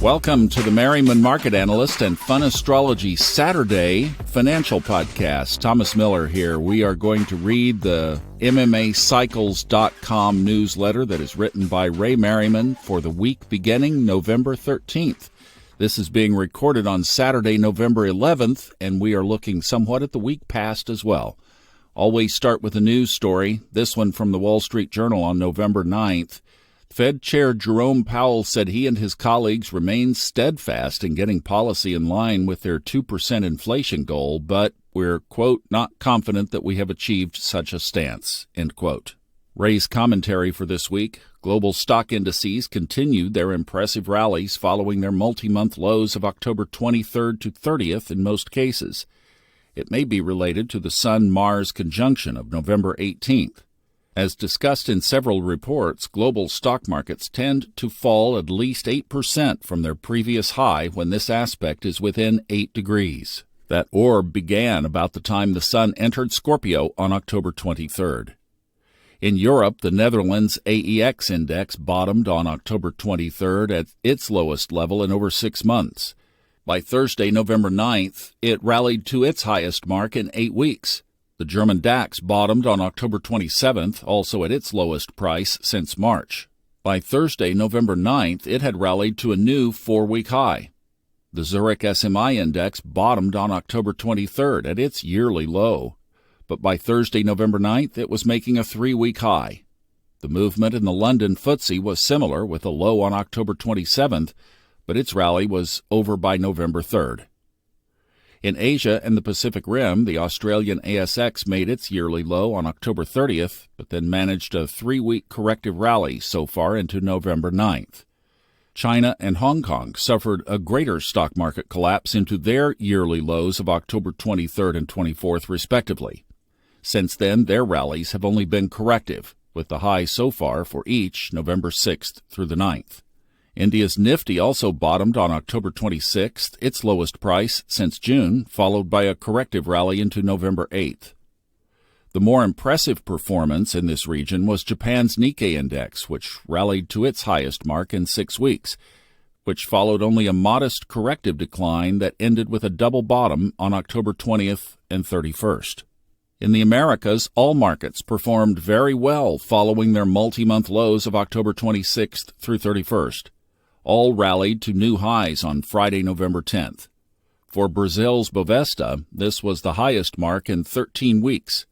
Welcome to the Merriman Market Analyst and Fun Astrology Saturday Financial Podcast. Thomas Miller here. We are going to read the MMAcycles.com newsletter that is written by Ray Merriman for the week beginning November 13th. This is being recorded on Saturday, November 11th, and we are looking somewhat at the week past as well. Always start with a news story, this one from the Wall Street Journal on November 9th. Fed Chair Jerome Powell said he and his colleagues remain steadfast in getting policy in line with their 2% inflation goal, but we're, quote, not confident that we have achieved such a stance, end quote. Ray's commentary for this week: global stock indices continued their impressive rallies following their multi-month lows of October 23rd to 30th in most cases. It may be related to the Sun-Mars conjunction of November 18th. As discussed in several reports, global stock markets tend to fall at least 8% from their previous high when this aspect is within 8 degrees. That orb began about the time the Sun entered Scorpio on October 23rd. In Europe, the Netherlands AEX index bottomed on October 23rd at its lowest level in over 6 months. By Thursday, November 9th, it rallied to its highest mark in 8 weeks. The German DAX bottomed on October 27th, also at its lowest price since March. By Thursday, November 9th, it had rallied to a new 4-week high. The Zurich SMI index bottomed on October 23rd at its yearly low, but by Thursday, November 9th, it was making a 3-week high. The movement in the London FTSE was similar, with a low on October 27th, but its rally was over by November 3rd. In Asia and the Pacific Rim, the Australian ASX made its yearly low on October 30th, but then managed a 3-week corrective rally so far into November 9th. China and Hong Kong suffered a greater stock market collapse into their yearly lows of October 23rd and 24th, respectively. Since then, their rallies have only been corrective, with the high so far for each November 6th through the 9th. India's Nifty also bottomed on October 26th, its lowest price since June, followed by a corrective rally into November 8th. The more impressive performance in this region was Japan's Nikkei index, which rallied to its highest mark in 6 weeks, which followed only a modest corrective decline that ended with a double bottom on October 20th and 31st. In the Americas, all markets performed very well following their multi-month lows of October 26th through 31st. All rallied to new highs on Friday, November 10th. For Brazil's Bovespa, this was the highest mark in 13 weeks.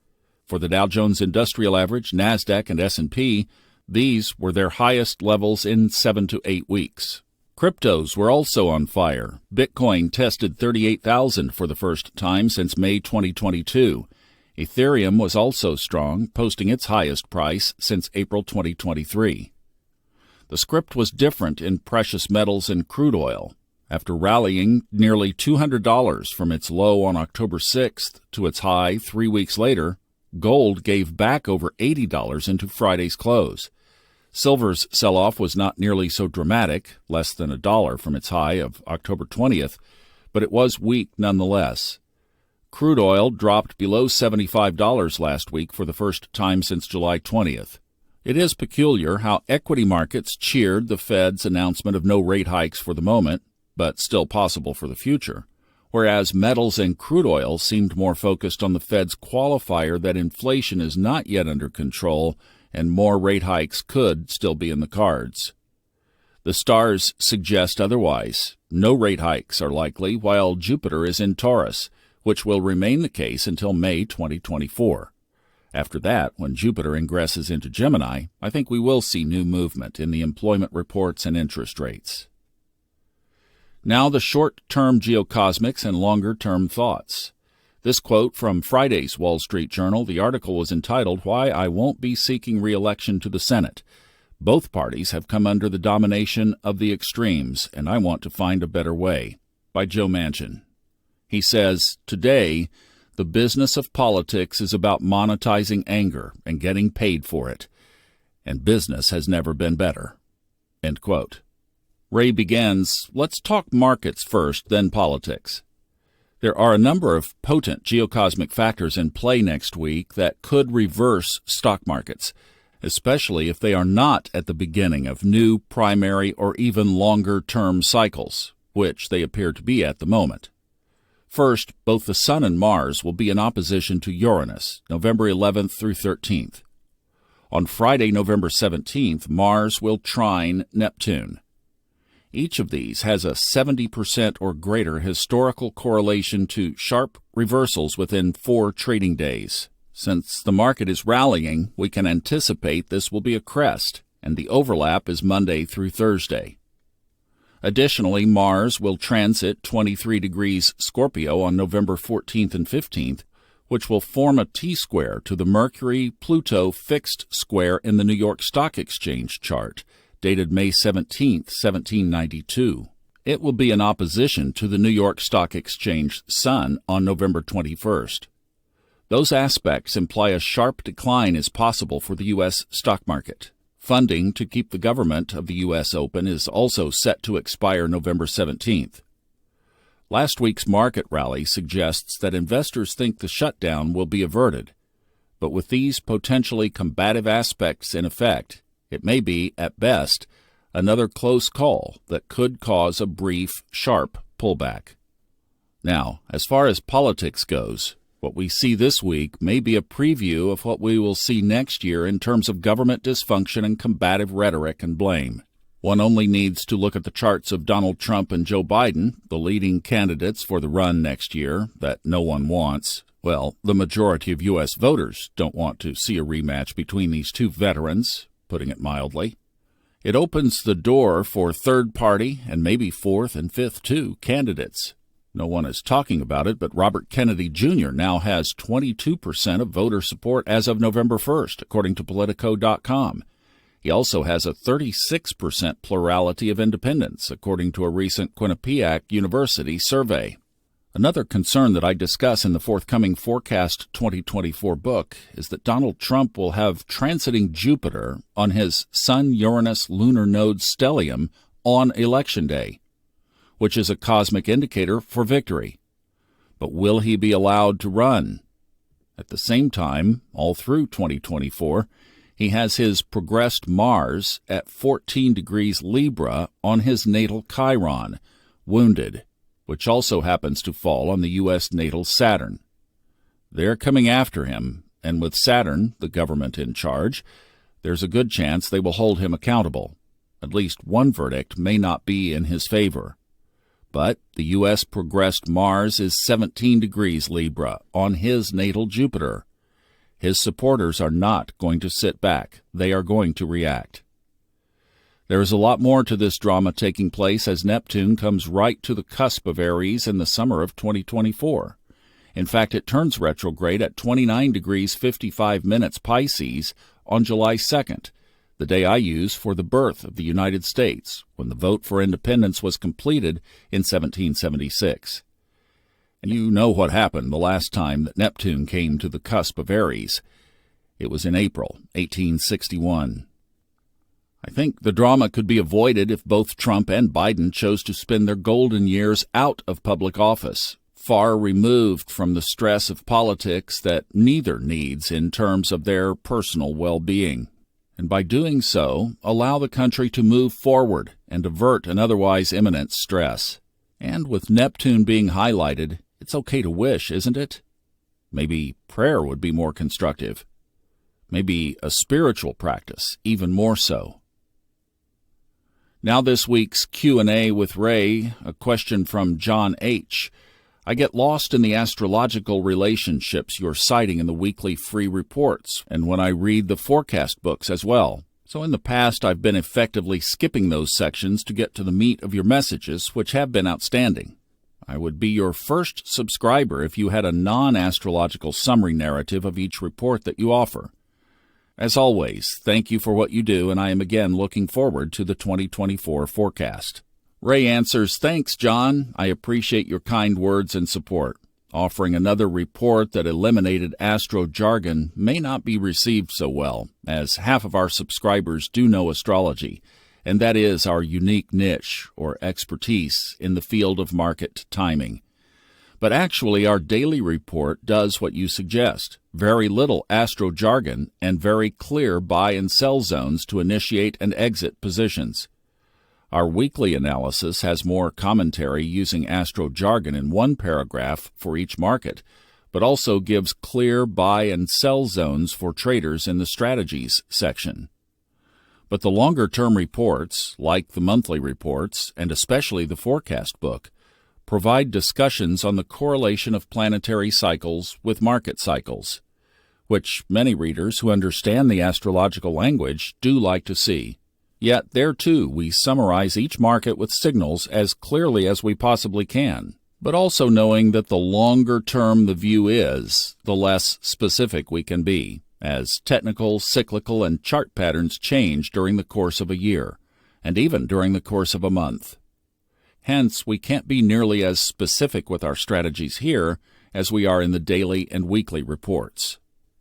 For the Dow Jones Industrial Average, NASDAQ, and S&P, these were their highest levels in 7 to 8 weeks. Cryptos were also on fire. Bitcoin tested 38,000 for the first time since May 2022. Ethereum was also strong, posting its highest price since April 2023. The script was different in precious metals and crude oil. After rallying nearly $200 from its low on October 6th to its high 3 weeks later, gold gave back over $80 into Friday's close. Silver's sell-off was not nearly so dramatic, less than $1 from its high of October 20th, but it was weak nonetheless. Crude oil dropped below $75 last week for the first time since July 20th. It is peculiar how equity markets cheered the Fed's announcement of no rate hikes for the moment, but still possible for the future, whereas metals and crude oil seemed more focused on the Fed's qualifier that inflation is not yet under control and more rate hikes could still be in the cards. The stars suggest otherwise. No rate hikes are likely while Jupiter is in Taurus, which will remain the case until May 2024. After that, when Jupiter ingresses into Gemini, I think we will see new movement in the employment reports and interest rates. Now the short-term geocosmics and longer-term thoughts. This quote from Friday's Wall Street Journal, the article was entitled, "Why I Won't Be Seeking Re-Election to the Senate. Both parties have come under the domination of the extremes, and I want to find a better way," by Joe Manchin. He says, "Today, the business of politics is about monetizing anger and getting paid for it, and business has never been better." End quote. Ray begins, "Let's talk markets first, then politics. There are a number of potent geocosmic factors in play next week that could reverse stock markets. especially if they are not at the beginning of new, primary, or even longer-term cycles, which they appear to be at the moment. First, both the Sun and Mars will be in opposition to Uranus, November 11th through 13th. On Friday, November 17th, Mars will trine Neptune. Each of these has a 70% or greater historical correlation to sharp reversals within 4 trading days. Since the market is rallying, we can anticipate this will be a crest, and the overlap is Monday through Thursday. Additionally, Mars will transit 23 degrees Scorpio on November 14th and 15th, which will form a T-square to the Mercury-Pluto fixed square in the New York Stock Exchange chart, dated May 17, 1792. It will be in opposition to the New York Stock Exchange Sun on November 21st. Those aspects imply a sharp decline is possible for the U.S. stock market. Funding to keep the government of the U.S. open is also set to expire November 17th. Last week's market rally suggests that investors think the shutdown will be averted, but with these potentially combative aspects in effect, it may be, at best, another close call that could cause a brief, sharp pullback. Now, as far as politics goes, what we see this week may be a preview of what we will see next year in terms of government dysfunction and combative rhetoric and blame. One only needs to look at the charts of Donald Trump and Joe Biden, the leading candidates for the run next year that no one wants. Well, the majority of U.S. voters don't want to see a rematch between these two veterans, putting it mildly. It opens the door for third-party and maybe fourth and fifth, too, candidates. No one is talking about it, but Robert Kennedy Jr. now has 22% of voter support as of November 1st, according to Politico.com. He also has a 36% plurality of independents, according to a recent Quinnipiac University survey. Another concern that I discuss in the forthcoming Forecast 2024 book is that Donald Trump will have transiting Jupiter on his Sun-Uranus lunar node stellium on Election Day, which is a cosmic indicator for victory. But will he be allowed to run? At the same time, all through 2024, he has his progressed Mars at 14 degrees Libra on his natal Chiron, wounded, which also happens to fall on the U.S. natal Saturn. They're coming after him, and with Saturn, the government in charge, there's a good chance they will hold him accountable. At least one verdict may not be in his favor. But the U.S. progressed Mars is 17 degrees Libra on his natal Jupiter. His supporters are not going to sit back. They are going to react. There is a lot more to this drama taking place as Neptune comes right to the cusp of Aries in the summer of 2024. In fact, it turns retrograde at 29 degrees 55 minutes Pisces on July 2nd, the day I use for the birth of the United States, when the vote for independence was completed in 1776. And you know what happened the last time that Neptune came to the cusp of Aries. It was in April 1861. I think the drama could be avoided if both Trump and Biden chose to spend their golden years out of public office, far removed from the stress of politics that neither needs in terms of their personal well-being. And by doing so, allow the country to move forward and avert an otherwise imminent stress. And with Neptune being highlighted, it's okay to wish, isn't it? Maybe prayer would be more constructive. Maybe a spiritual practice, even more so. Now this week's Q&A with Ray, a question from John H. I get lost in the astrological relationships you're citing in the weekly free reports, and when I read the forecast books as well. So in the past, I've been effectively skipping those sections to get to the meat of your messages, which have been outstanding. I would be your first subscriber if you had a non-astrological summary narrative of each report that you offer. As always, thank you for what you do, and I am again looking forward to the 2024 forecast. Ray answers, thanks, John. I appreciate your kind words and support. Offering another report that eliminated astro jargon may not be received so well, as half of our subscribers do know astrology, and that is our unique niche or expertise in the field of market timing. But actually, our daily report does what you suggest. Very little astro jargon and very clear buy and sell zones to initiate and exit positions. Our weekly analysis has more commentary using astro jargon in one paragraph for each market, but also gives clear buy and sell zones for traders in the strategies section. But the longer-term reports, like the monthly reports, and especially the forecast book, provide discussions on the correlation of planetary cycles with market cycles, which many readers who understand the astrological language do like to see. Yet there, too, we summarize each market with signals as clearly as we possibly can, but also knowing that the longer term the view is, the less specific we can be, as technical, cyclical, and chart patterns change during the course of a year, and even during the course of a month. Hence, we can't be nearly as specific with our strategies here as we are in the daily and weekly reports.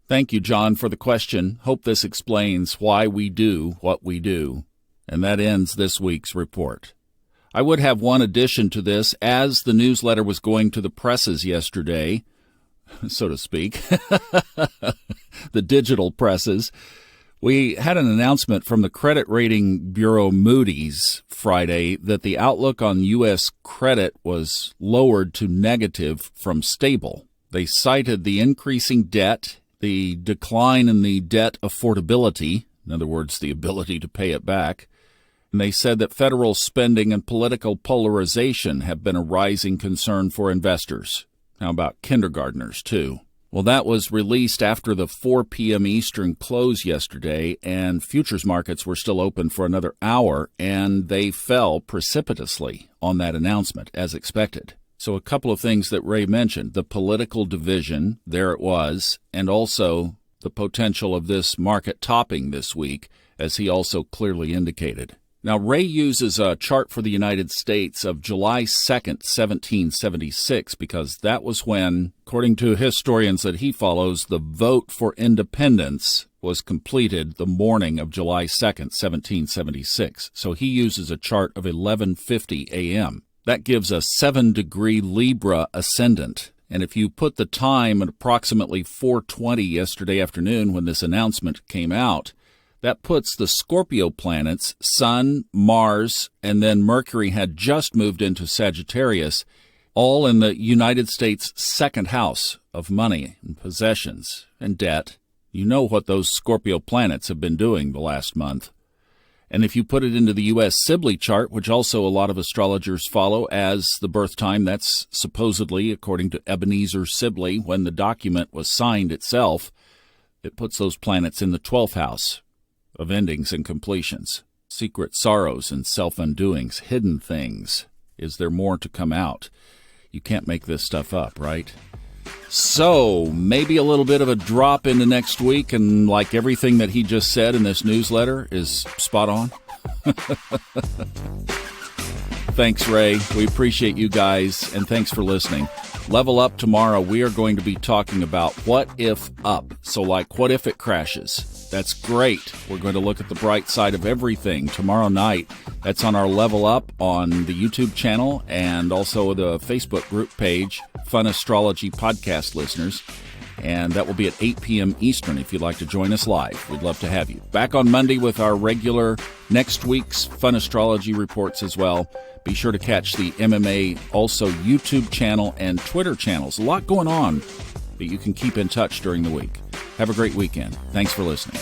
Thank you, John, for the question. Hope this explains why we do what we do. And that ends this week's report. I would have one addition to this. As the newsletter was going to the presses yesterday, so to speak, the digital presses, we had an announcement from the credit rating bureau Moody's Friday that the outlook on U.S. credit was lowered to negative from stable. They cited the increasing debt, the decline in the debt affordability, in other words, the ability to pay it back, and they said that federal spending and political polarization have been a rising concern for investors. How about kindergartners, too? Well, that was released after the 4 p.m. Eastern close yesterday, and futures markets were still open for another hour, and they fell precipitously on that announcement, as expected. So a couple of things that Ray mentioned, the political division, there it was, and also the potential of this market topping this week, as he also clearly indicated. Now, Ray uses a chart for the United States of July 2nd, 1776, because that was when, according to historians that he follows, the vote for independence was completed the morning of July 2nd, 1776. So he uses a chart of 11:50 a.m. That gives a 7-degree Libra ascendant. And if you put the time at approximately 4:20 yesterday afternoon when this announcement came out, that puts the Scorpio planets, Sun, Mars, and then Mercury had just moved into Sagittarius, all in the United States' second house of money and possessions and debt. You know what those Scorpio planets have been doing the last month. And if you put it into the U.S. Sibley chart, which also a lot of astrologers follow as the birth time, that's supposedly, according to Ebenezer Sibley, when the document was signed itself, it puts those planets in the 12th house of endings and completions, secret sorrows and self-undoings, hidden things. Is there more to come out? You can't make this stuff up, right? So, maybe a little bit of a drop into next week, and like everything that he just said in this newsletter is spot on. Thanks, Ray. We appreciate you guys, and thanks for listening. Level Up tomorrow, we are going to be talking about what if up. So like, what if it crashes? That's great. We're going to look at the bright side of everything tomorrow night. That's on our Level Up on the YouTube channel and also the Facebook group page, Fun Astrology Podcast listeners. And that will be at 8 p.m. Eastern if you'd like to join us live. We'd love to have you. Back on Monday with our regular next week's Fun Astrology reports as well. Be sure to catch the MMA also YouTube channel and Twitter channels. A lot going on, but you can keep in touch during the week. Have a great weekend. Thanks for listening.